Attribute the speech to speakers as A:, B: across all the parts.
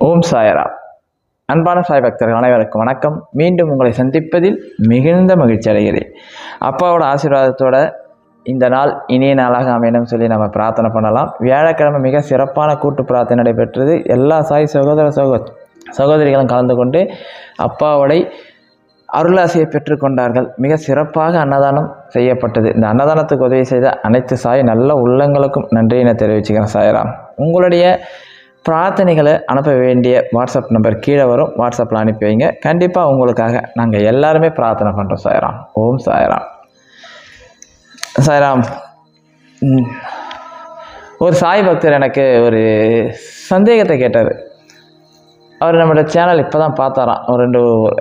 A: ஓம் சாயரா. அன்பான சாய் பக்தர்கள் அனைவருக்கும் வணக்கம். மீண்டும் உங்களை சந்திப்பதில் மிகுந்த மகிழ்ச்சி அடைகிறேன். அப்பாவோட ஆசீர்வாதத்தோட இந்த நாள் இனிய நாளாக அமையணும் சொல்லி நம்ம பிரார்த்தனை பண்ணலாம். வியாழக்கிழமை மிக சிறப்பான கூட்டு பிரார்த்தனை நடைபெற்றது. எல்லா சாய் சகோதரிகளும் கலந்து கொண்டு அப்பாவோட அருளாசியை பெற்றுக்கொண்டார்கள். மிக சிறப்பாக அன்னதானம் செய்யப்பட்டது. இந்த அன்னதானத்துக்கு உதவி செய்த அனைத்து சாய் நல்ல உள்ளங்களுக்கும் நன்றியினை தெரிவிச்சுக்கிறேன். சாயராம். உங்களுடைய பிரார்த்தனைகளை அனுப்ப வேண்டிய வாட்ஸ்அப் நம்பர் கீழே வரும். வாட்ஸ்அப்பில் அனுப்பி வைங்க. கண்டிப்பாக உங்களுக்காக நாங்கள் எல்லாருமே பிரார்த்தனை பண்ணுறோம். சாய்ராம். ஓம் சாய்ராம். சாய்ராம். ஒரு சாய் பக்தர் எனக்கு ஒரு சந்தேகத்தை கேட்டார். அவர் நம்மளோட சேனல் இப்போ தான் பார்த்தாராம்.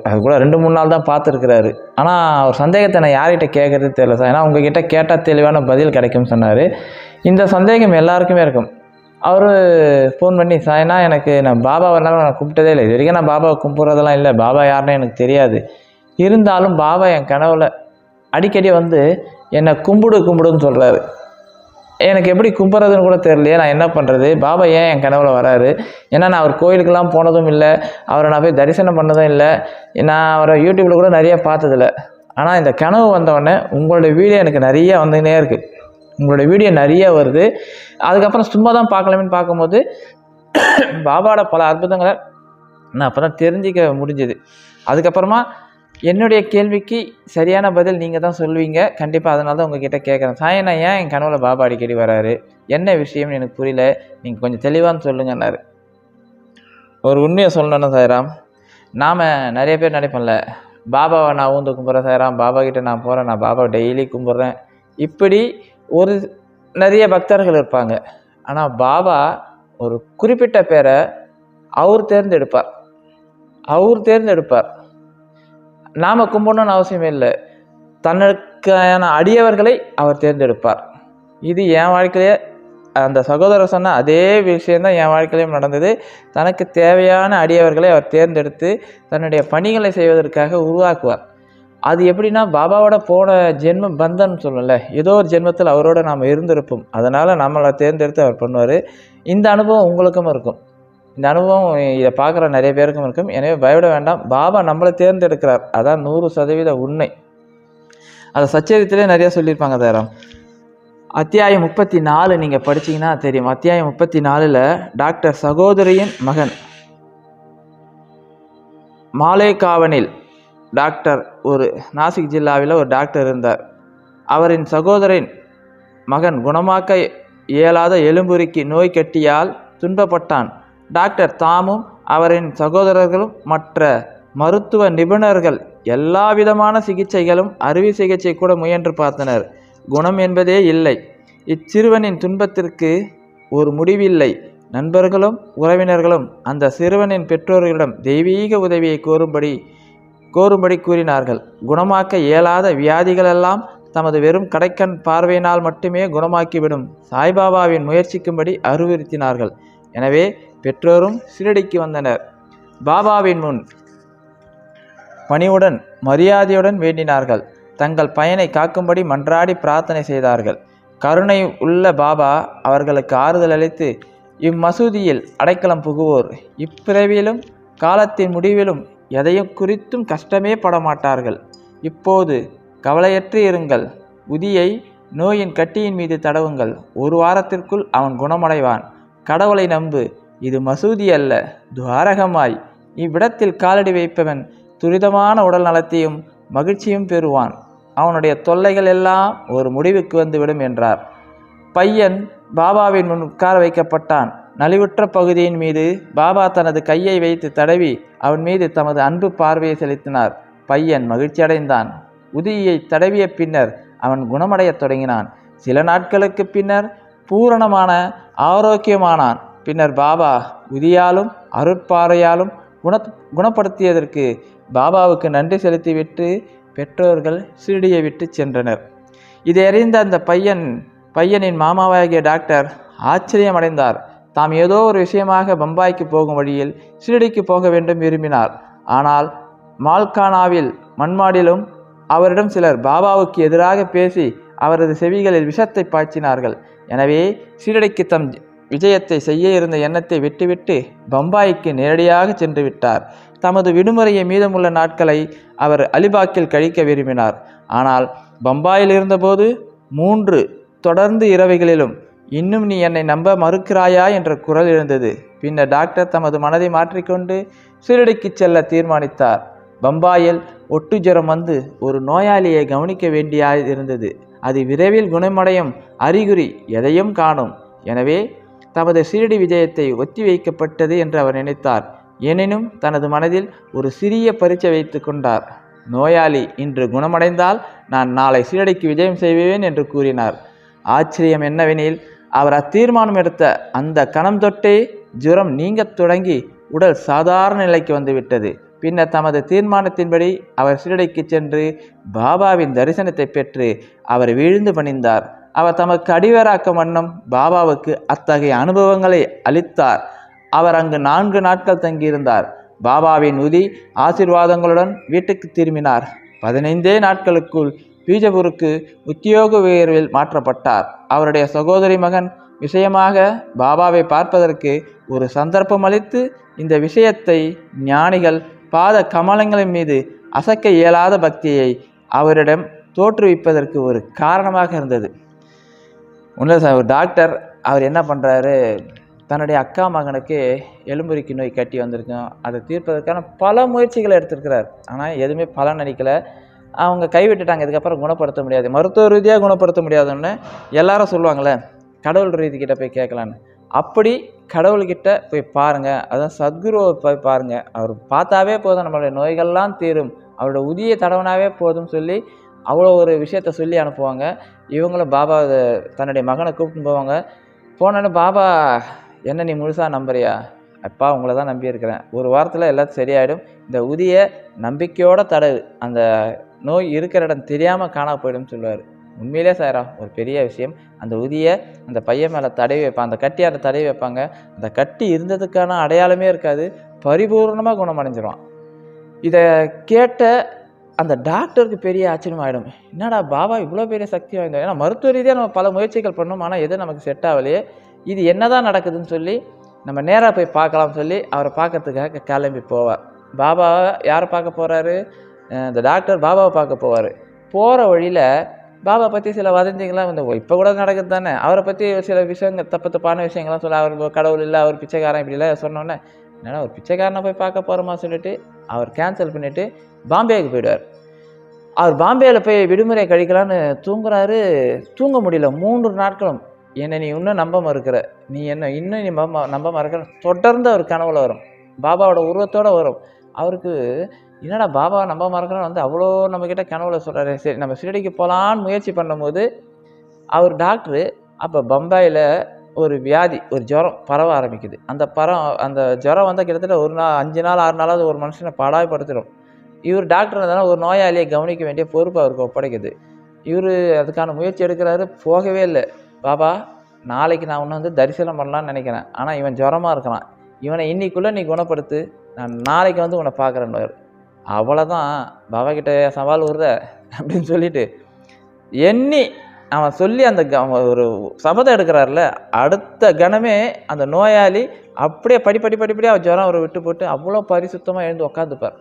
A: அது கூட 2-3 நாள் தான் பார்த்துருக்குறாரு. ஆனால் ஒரு சந்தேகத்தை நான் யார்கிட்ட கேட்குறது தெரியல சார். ஏன்னா உங்ககிட்ட கேட்டால் தெளிவான பதில் கிடைக்கும்னு சொன்னார். இந்த சந்தேகம் எல்லாருக்குமே இருக்கும். அவர் ஃபோன் பண்ணி, சாய்னா எனக்கு நான் பாபாவெல்லாம் நான் கும்பிட்டதே இல்லை. இது வரைக்கும் நான் பாபாவை கும்பிட்றதெல்லாம் இல்லை. பாபா யாருன்னு எனக்கு தெரியாது. இருந்தாலும் பாபா என் கனவுல அடிக்கடி வந்து என்னை கும்பிடுன்னு சொல்கிறாரு. எனக்கு எப்படி கும்பிட்றதுன்னு கூட தெரியலையே. நான் என்ன பண்ணுறது? பாபா ஏன் என் கனவுல வராரு? ஏன்னா நான் அவர் கோயிலுக்கெல்லாம் போனதும் இல்லை, அவரை நான் போய் தரிசனம் பண்ணதும் இல்லை, நான் அவரை யூடியூப்பில் கூட நிறைய பார்த்ததில்ல. ஆனால் இந்த கனவு வந்தவுடனே உங்களுடைய வீடியோ எனக்கு நிறைய வந்துன்னே இருக்குது. உங்களோட வீடியோ நிறைய வருது. அதுக்கப்புறம் சும்மா தான் பார்க்கலாமேன்னு பார்க்கும்போது பாபாவோட பல அற்புதங்களை நான் அப்போ தான் தெரிஞ்சிக்க முடிஞ்சுது. அதுக்கப்புறமா என்னுடைய கேள்விக்கு சரியான பதில் நீங்கள் தான் சொல்லுவீங்க. கண்டிப்பாக அதனால தான் உங்ககிட்ட கேட்குறேன். சாயனா ஏன் என் கனவுல பாபா அடிக்கடி வராரு? என்ன விஷயம்னு எனக்கு புரியல, நீங்கள் கொஞ்சம் தெளிவான்னு சொல்லுங்கன்னாரு. ஒரு உண்மையை சொல்லணும்னா சாய்ராம், நாம் நிறைய பேர் நினைப்போம்ல, பாபாவை நான் ஊந்து கும்பிட்றேன் சாய்ராம், பாபா கிட்டே நான் போகிறேன், நான் பாபாவை டெய்லி கும்பிட்றேன், இப்படி ஒரு நிறைய பக்தர்கள் இருப்பாங்க. ஆனால் பாபா ஒரு குறிப்பிட்ட பேரை அவர் தேர்ந்தெடுப்பார். நாம் கும்பிடணும்னு அவசியமே இல்லை. தனக்கான அடியவர்களை அவர் தேர்ந்தெடுப்பார். இது என் வாழ்க்கையிலே அந்த சகோதரர் சொன்ன அதே விஷயந்தான் என் வாழ்க்கையிலையும் நடந்தது. தனக்கு தேவையான அடியவர்களை அவர் தேர்ந்தெடுத்து தன்னுடைய பணிகளை செய்வதற்காக உருவாக்குவார். அது எப்படின்னா, பாபாவோட போன ஜென்ம பந்தன் சொல்லல, ஏதோ ஒரு ஜென்மத்தில் அவரோட நாம் இருந்திருப்போம். அதனால் நம்மளை தேர்ந்தெடுத்து அவர் பண்ணுவார். இந்த அனுபவம் உங்களுக்கும் இருக்கும். இந்த அனுபவம் இதை பார்க்குற நிறைய பேருக்கும் இருக்கும். எனவே பயப்பட வேண்டாம். பாபா நம்மளை தேர்ந்தெடுக்கிறார். அதான் 100% உண்மை. அதை சச்சரித்திலே நிறைய சொல்லியிருப்பாங்க. தாராம் அத்தியாயம் 34 நீங்கள் படிச்சிங்கன்னா தெரியும். அத்தியாயம் 34 டாக்டர் சகோதரியின் மகன் மாலேகாவனில் டாக்டர், ஒரு நாசிக் ஜில்லாவில் ஒரு டாக்டர் இருந்தார். அவரின் சகோதரின் மகன் குணமாக்க இயலாத எலும்புருக்கி நோய் கட்டியால் துன்பப்பட்டான். டாக்டர் தாமும் அவரின் சகோதரர்களும் மற்ற மருத்துவ நிபுணர்கள் எல்லா விதமான சிகிச்சைகளும் அறுவை சிகிச்சை கூட முயன்று பார்த்தனர். குணம் என்பதே இல்லை. இச்சிறுவனின் துன்பத்திற்கு ஒரு முடிவில்லை. நண்பர்களும் உறவினர்களும் அந்த சிறுவனின் பெற்றோர்களிடம் தெய்வீக உதவியை கோரும்படி கூறினார்கள். குணமாக்க இயலாத வியாதிகளெல்லாம் தமது வெறும் கடைக்கண் பார்வையினால் மட்டுமே குணமாக்கிவிடும் சாய்பாபாவின் முயற்சிக்கும்படி அறிவுறுத்தினார்கள். எனவே பெற்றோரும் ஷிரடிக்கு வந்தனர். பாபாவின் முன் பணிவுடன் மரியாதையுடன் வேண்டினார்கள். தங்கள் பயனை காக்கும்படி மன்றாடி பிரார்த்தனை செய்தார்கள். கருணை உள்ள பாபா அவர்களுக்கு ஆறுதல் அளித்து, இம்மசூதியில் அடைக்கலம் புகுவோர் இப்பிறவியிலும் காலத்தின் முடிவிலும் எதையும் குறித்தும் கஷ்டமே படமாட்டார்கள். இப்போது கவலையற்று இருங்கள். உதியை நோயின் கட்டியின் மீது தடவுங்கள். 1 வாரத்திற்குள் அவன் குணமடைவான். கடவுளை நம்பு. இது மசூதி அல்ல, துவாரகமாய். இவ்விடத்தில் காலடி வைப்பவன் துரிதமான உடல் நலத்தையும் மகிழ்ச்சியும் பெறுவான். அவனுடைய தொல்லைகள் எல்லாம் ஒரு முடிவுக்கு வந்துவிடும் என்றார். பையன் பாபாவின் முன் உட்கார வைக்கப்பட்டான். நலிவுற்ற பகுதியின் மீது பாபா தனது கையை வைத்து தடவி அவன் மீது தமது அன்பு பார்வையை செலுத்தினார். பையன் மகிழ்ச்சி அடைந்தான். உதியை தடவிய பின்னர் அவன் குணமடையத் தொடங்கினான். சில நாட்களுக்கு பின்னர் பூரணமான ஆரோக்கியமானான். பின்னர் பாபா உதியாலும் அருட்பாறையாலும் குணப்படுத்தியதற்கு பாபாவுக்கு நன்றி செலுத்திவிட்டு பெற்றோர்கள் ஷிரடியை விட்டு சென்றனர். இதை அறிந்த அந்த பையனின் மாமாவாகிய டாக்டர் ஆச்சரியமடைந்தார். தாம் ஏதோ ஒரு விஷயமாக பம்பாய்க்கு போகும் வழியில் ஷிரடிக்கு போக வேண்டும் விரும்பினார். ஆனால் மால்கானாவில் மண்மாடிலும் அவரிடம் சிலர் பாபாவுக்கு எதிராக பேசி அவரது செவிகளில் விஷத்தை பாய்ச்சினார்கள். எனவே ஷிரடிக்கு தம் விஜயத்தை செய்ய இருந்த எண்ணத்தை விட்டுவிட்டு பம்பாய்க்கு நேரடியாக சென்று விட்டார். தமது விடுமுறையை மீதமுள்ள நாட்களை அவர் அலிபாக்கில் கழிக்க விரும்பினார். ஆனால் பம்பாயில் இருந்தபோது 3 தொடர்ந்து இரவுகளிலும் இன்னும் நீ என்னை நம்ப மறுக்கிறாயா என்ற குரல் எழுந்தது. பின்னர் டாக்டர் தமது மனதை மாற்றிக்கொண்டு ஷிரடிக்கு செல்ல தீர்மானித்தார். பம்பாயில் ஒட்டு ஜுரம் வந்து ஒரு நோயாளியை கவனிக்க வேண்டியிருந்தது. அது விரைவில் குணமடையும் அறிகுறி எதையும் காணும். எனவே தமது ஷிரடி விஜயத்தை ஒத்தி வைக்கப்பட்டது என்று அவர் நினைத்தார். எனினும் தனது மனதில் ஒரு சிறிய பரீட்சை வைத்து கொண்டார். நோயாளி இன்று குணமடைந்தால் நான் நாளை ஷிரடிக்கு விஜயம் செய்வேன் என்று கூறினார். ஆச்சரியம் என்னவெனில், அவர் அத்தீர்மானம் எடுத்த அந்த கணம் தொட்டே ஜுரம் நீங்கத் தொடங்கி உடல் சாதாரண நிலைக்கு வந்துவிட்டது. பின்னர் தமது தீர்மானத்தின்படி அவர் ஷிரடிக்கு சென்று பாபாவின் தரிசனத்தை பெற்று அவர் வீழ்ந்து பணிந்தார். அவர் தமக்கு அடிவராக்கும் வண்ணம் பாபாவுக்கு அத்தகைய அனுபவங்களை அளித்தார். அவர் அங்கு 4 நாட்கள் தங்கியிருந்தார். பாபாவின் உதி ஆசீர்வாதங்களுடன் வீட்டுக்கு திரும்பினார். 15 நாட்களுக்குள் பீஜப்பூருக்கு உத்தியோக உயர்வில் மாற்றப்பட்டார். அவருடைய சகோதரி மகன் விஷயமாக பாபாவை பார்ப்பதற்கு ஒரு சந்தர்ப்பம் அளித்து இந்த விஷயத்தை ஞானிகள் பாத கமலங்களின் மீது அசைக்க இயலாத பக்தியை அவரிடம் தோற்றுவிப்பதற்கு ஒரு காரணமாக இருந்தது. ஒரு டாக்டர் அவர் என்ன பண்ணுறாரு, தன்னுடைய அக்கா மகனுக்கு எலும்புரிக்கு நோய் கட்டி வந்திருக்கும், அதை தீர்ப்பதற்கான பல முயற்சிகளை எடுத்திருக்கிறார். ஆனால் எதுவுமே பலன் அளிக்கலை. அவங்க கைவிட்டுட்டாங்க. இதுக்கப்புறம் குணப்படுத்த முடியாது, மருத்துவ ரீதியாக குணப்படுத்த முடியாதுன்னு எல்லாரும் சொல்லுவாங்களே, கடவுள் ரீதிக்கிட்ட போய் கேட்கலான்னு. அப்படி கடவுள்கிட்ட போய் பாருங்கள், அதான் சத்குருவை போய் பாருங்கள், அவர் பார்த்தாவே போதும், நம்மளுடைய நோய்கள்லாம் தீரும், அவரோட உதியை தடவனாவே போதும் சொல்லி அவ்வளோ ஒரு விஷயத்த சொல்லி அனுப்புவாங்க. இவங்களும் பாபா தன்னுடைய மகனை கூப்பிட்டு போவாங்க. போனோன்னு, பாபா என்ன நீ முழுசாக நம்புறியா? அப்பா உங்களை தான் நம்பியிருக்கிறேன், ஒரு வாரத்தில் எல்லாத்தையும் சரியாயிடும், இந்த உதியை நம்பிக்கையோட தடவு, அந்த நோய் இருக்கிற இடம் தெரியாமல் காணா போயிடும்னு சொல்லுவார். உண்மையிலே சாரா ஒரு பெரிய விஷயம். அந்த உதியை அந்த பையன் மேலே தடவி வைப்பான், அந்த கட்டியாரை தடவி வைப்பாங்க. அந்த கட்டி இருந்ததுக்கான அடையாளமே இருக்காது, பரிபூர்ணமாக குணமடைஞ்சிருவான். இதை கேட்ட அந்த டாக்டருக்கு பெரிய ஆச்சரியமாயிடும். என்னடா பாபா இவ்வளோ பெரிய சக்தி வாய்ந்தோம், ஏன்னா மருத்துவ ரீதியாக நம்ம பல முயற்சிகள் பண்ணோம், ஆனால் எதுவும் நமக்கு செட் ஆகலையே, இது என்ன தான் நடக்குதுன்னு சொல்லி நம்ம நேராக போய் பார்க்கலாம்னு சொல்லி அவரை பார்க்கறதுக்காக கிளம்பி போவார். பாபா யாரை பார்க்க போகிறாரு? இந்த டாக்டர் பாபாவை பார்க்க போவார். போகிற வழியில் பாபா பற்றி சில வதந்திகள்லாம் இந்த இப்போ கூட நடக்குது தானே, அவரை பற்றி சில விஷயங்கள் தப்பான விஷயங்கள்லாம் சொல்ல, அவர் கடவுள் இல்லை, அவர் பிச்சைக்காரன், இப்படிலாம் சொன்னோன்னே, என்னன்னா ஒரு பிச்சைக்காரனை போய் பார்க்க போகிறோமா சொல்லிட்டு அவர் கேன்சல் பண்ணிவிட்டு பாம்பேக்கு போயிடுவார். அவர் பாம்பேயில் போய் விடுமுறை கழிக்கலான்னு தூங்குறாரு. தூங்க முடியல. 3 நாட்களும் என்னை நீ இன்னும் நம்ப மறுக்கிற, நீ என்ன இன்னும் நீ நம்ப மறுக்கிற, தொடர்ந்து அவர் கனவுல வரும், பாபாவோட உருவத்தோடு வரும். அவருக்கு என்னடா பாபா நம்ப மறக்கணும்னு வந்து அவ்வளோ நம்மக்கிட்ட கனவுல சொல்கிறாரு. சரி நம்ம ஷிரடிக்கு போகலான்னு முயற்சி பண்ணும்போது அவர் டாக்டரு அப்போ பம்பாயில் ஒரு வியாதி, ஒரு ஜுரம் பரவ ஆரம்பிக்குது. அந்த ஜுரம் வந்து கிட்டத்தட்ட 1 நாள் 5 நாள் 6 நாளாவது ஒரு மனுஷனை பாடாய்படுத்திடும். இவர் டாக்டர் இருந்தாலும் ஒரு நோயாளியை கவனிக்க வேண்டிய பொறுப்பு அவருக்கு ஒப்படைக்குது. இவர் அதுக்கான முயற்சி எடுக்கிறாரு, போகவே இல்லை. பாபா நாளைக்கு நான் உன்னை வந்து தரிசனம் பண்ணலான்னு நினைக்கிறேன், ஆனால் இவன் ஜுரமாக இருக்கிறான், இவனை இன்னைக்குள்ளே நீ குணப்படுத்து, நான் நாளைக்கு வந்து உன்னை பார்க்குறேன்னு. அவ்வளோதான், பாபா கிட்ட சவால் வருத அப்படின்னு சொல்லிட்டு எண்ணி அவன் சொல்லி அந்த ஒரு சபதம் எடுக்கிறார்ல, அடுத்த கணமே அந்த நோயாளி அப்படியே படிப்படியாக ஜுரம் அவரை விட்டு போட்டு அவ்வளோ பரிசுத்தமாக எழுந்து உட்காந்துப்பார்.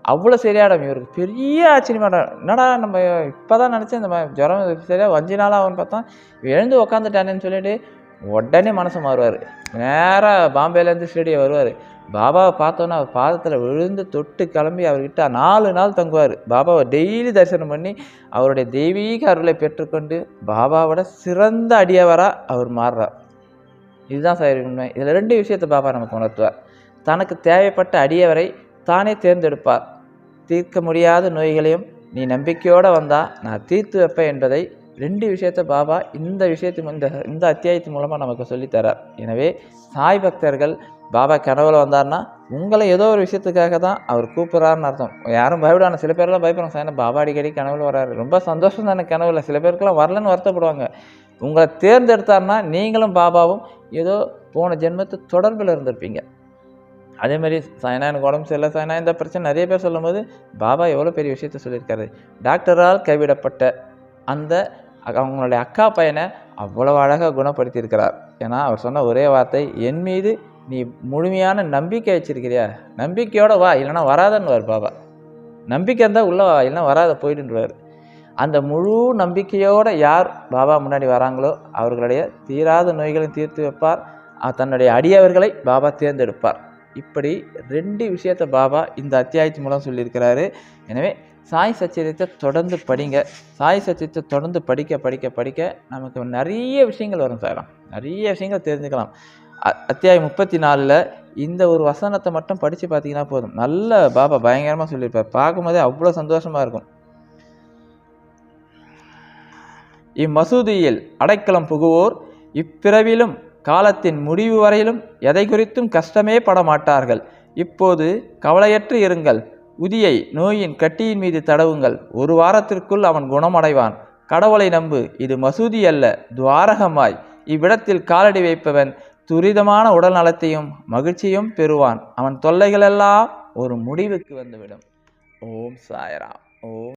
A: அவ்வளோ சரியாயிடும். இவருக்கு பெரிய ஆச்சரியமாயிடும், என்னடா நம்ம இப்போ தான் நினச்சேன் இந்த மாதிரி ஜுரம் சரியாக 5 நாள் ஆகும்னு பார்த்தா எழுந்து உக்காந்துட்டானேன்னு சொல்லிட்டு உடனே மனசு மாறுவார். நேராக பாம்பேலேருந்து ஷிரடியை வருவார். பாபாவை பார்த்தோன்னா அவர் பாதத்தில் விழுந்து தொட்டு கிளம்பி அவர்கிட்ட 4 நாள் தங்குவார். பாபாவை டெய்லி தரிசனம் பண்ணி அவருடைய தெய்வீக அருளை பெற்றுக்கொண்டு பாபாவோட சிறந்த அடியவராக அவர் மாறுறார். இதுதான் சார் உண்மை. இதில் 2 விஷயத்தை பாபா நமக்கு உணர்த்துவார். தனக்கு தேவைப்பட்ட அடியவரை தானே தேர்ந்தெடுப்பார். தீர்க்க முடியாத நோய்களையும் நீ நம்பிக்கையோடு வந்தால் நான் தீர்த்து வைப்பேன் என்பதை 2 விஷயத்தை பாபா இந்த அத்தியாயத்தின் மூலமாக நமக்கு சொல்லித்தரார். எனவே சாய் பக்தர்கள் பாபா கனவுல வந்தார்னா உங்களை ஏதோ ஒரு விஷயத்துக்காக தான் அவர் கூப்பிட்றாருன்னு அர்த்தம். யாரும் பயப்படான, சில பேர்லாம் பயப்படுறாங்க, சார் பாபா அடிக்கடி கனவுல வராரு, ரொம்ப சந்தோஷம் தானே கனவுல. சில பேருக்குலாம் வரலன்னு வருத்தப்படுவாங்க. உங்களை தேர்ந்தெடுத்தார்னா நீங்களும் பாபாவும் ஏதோ போன ஜென்மத்து தொடர்பில் இருந்திருப்பீங்க. அதே மாதிரி சாய்னா எனக்கு உடம்பு சரியில்லை, சாய்னா இந்த பிரச்சனை நிறைய பேர் சொல்லும்போது பாபா எவ்வளோ பெரிய விஷயத்த சொல்லியிருக்காரு. டாக்டரால் கைவிடப்பட்ட அந்த அவங்களுடைய அக்கா பையனை அவ்வளோ அழகாக குணப்படுத்தியிருக்கிறார். ஏன்னா அவர் சொன்ன ஒரே வார்த்தை, என் மீது நீ முழுமையான நம்பிக்கை வச்சிருக்கிறியா, நம்பிக்கையோட வா, இல்லைன்னா வராதன்னுவார் பாபா. நம்பிக்கை இருந்தால் உள்ள வா, இல்லைன்னா வராத போயிடுன்றார். அந்த முழு நம்பிக்கையோடு யார் பாபா முன்னாடி வராங்களோ அவர்களுடைய தீராத நோய்களையும் தீர்த்து வைப்பார். தன்னுடைய அடியவர்களை பாபா தேர்ந்தெடுப்பார். இப்படி 2 விஷயத்தை பாபா இந்த அத்தியாயத்தின் மூலம் சொல்லியிருக்கிறாரு. எனவே சாய் சச்சரித்தை தொடர்ந்து படிங்க. சாய் சச்சரித்தை தொடர்ந்து படிக்க படிக்க படிக்க நமக்கு நிறைய விஷயங்கள் வரும் சாராம், நிறைய விஷயங்கள் தெரிஞ்சுக்கலாம். அத்தியாயம் 34ல் இந்த ஒரு வசனத்தை மட்டும் படித்து பார்த்தீங்கன்னா போதும், நல்ல பாபா பயங்கரமாக சொல்லியிருப்பார். பார்க்கும்போதே அவ்வளோ சந்தோஷமாக இருக்கும். இம்மசூதியில் அடைக்கலம் புகுவோர் இப்பிறவிலும் காலத்தின் முடிவு வரையிலும் எதை குறித்தும் கஷ்டமே பட மாட்டார்கள். இப்போது கவலையற்று இருங்கள். உதியை நோயின் கட்டியின் மீது தடவுங்கள். 1 வாரத்திற்குள் அவன் குணமடைவான். கடவுளை நம்பு, இது மசூதி அல்ல, துவாரகமாய். இவ்விடத்தில் காலடி வைப்பவன் துரிதமான உடல் நலத்தையும் மகிழ்ச்சியும் பெறுவான். அவன் தொல்லைகளெல்லாம் ஒரு முடிவுக்கு வந்துவிடும். ஓம் சாய்ராம். ஓம்